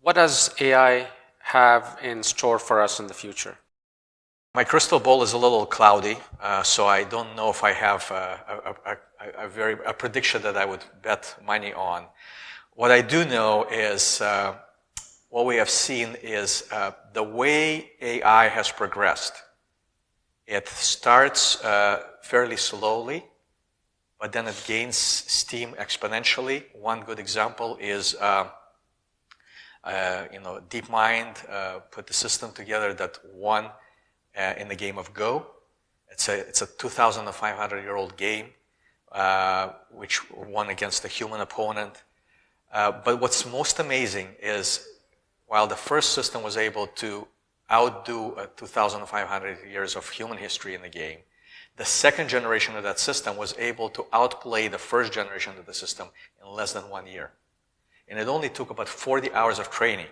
What does AI have in store for us in the future? My crystal ball is a little cloudy, so I don't know if I have a prediction that I would bet money on. What I do know is what we have seen is the way AI has progressed. It starts fairly slowly, but then it gains steam exponentially. One good example is DeepMind put the system together that won in the game of Go. It's a 2,500-year-old game, which won against a human opponent. But what's most amazing is while the first system was able to outdo 2,500 years of human history in the game, the second generation of that system was able to outplay the first generation of the system in less than 1 year. And it only took about 40 hours of training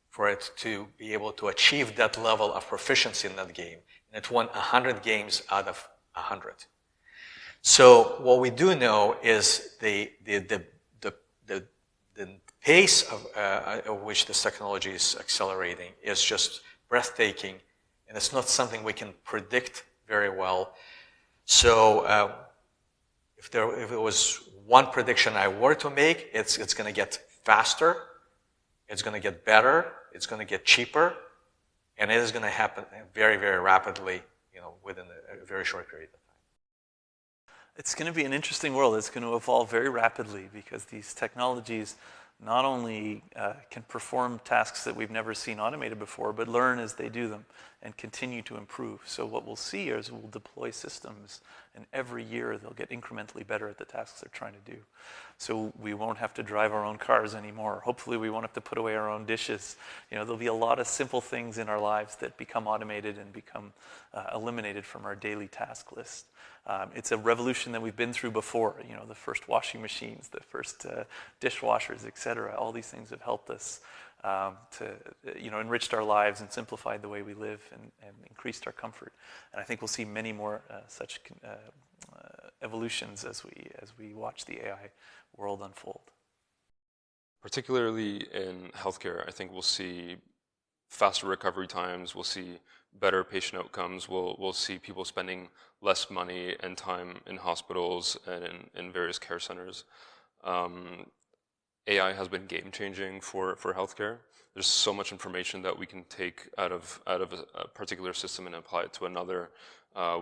for it to be able to achieve that level of proficiency in that game. And it won 100 games out of 100. So what we do know is the pace of which this technology is accelerating is just breathtaking, and it's not something we can predict very well. So if it was one prediction I were to make, it's going to get faster, it's going to get better, it's going to get cheaper, and it is going to happen very, very rapidly, within a very short period of time. It's going to be an interesting world. It's going to evolve very rapidly because these technologies not only can perform tasks that we've never seen automated before, but learn as they do them and continue to improve. So what we'll see is we'll deploy systems, and every year they'll get incrementally better at the tasks they're trying to do. So we won't have to drive our own cars anymore. Hopefully we won't have to put away our own dishes. There'll be a lot of simple things in our lives that become automated and become eliminated from our daily task list. It's a revolution that we've been through before. The first washing machines, the first dishwashers, etc. All these things have helped us to enriched our lives and simplified the way we live and increased our comfort. And I think we'll see many more such evolutions as we watch the AI world unfold. Particularly in healthcare, I think we'll see faster recovery times. We'll see better patient outcomes. We'll see people spending less money and time in hospitals and in various care centers. AI has been game-changing for healthcare. There's so much information that we can take out of a particular system and apply it to another.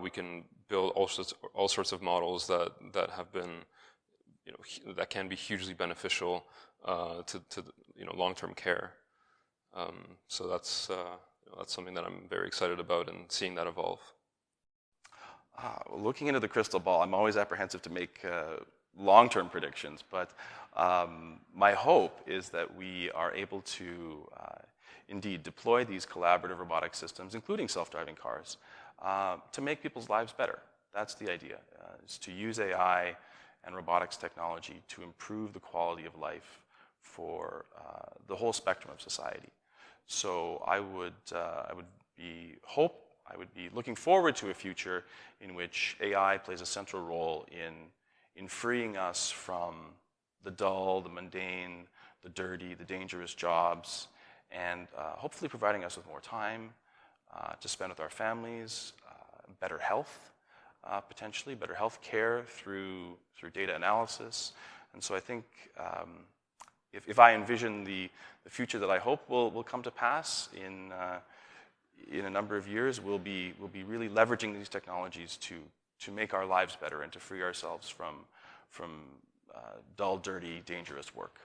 We can build all sorts of models that have been, that can be hugely beneficial to long-term care. So that's something that I'm very excited about and seeing that evolve. Looking into the crystal ball, I'm always apprehensive to make long-term predictions, but my hope is that we are able to indeed deploy these collaborative robotic systems, including self-driving cars, to make people's lives better. That's the idea, is to use AI and robotics technology to improve the quality of life for the whole spectrum of society. So I would be looking forward to a future in which AI plays a central role in freeing us from the dull, the mundane, the dirty, the dangerous jobs, and hopefully providing us with more time to spend with our families, better health, potentially, better health care through data analysis. And so I think if I envision the future that I hope will come to pass in a number of years, we'll be really leveraging these technologies to make our lives better and to free ourselves from dull, dirty, dangerous work.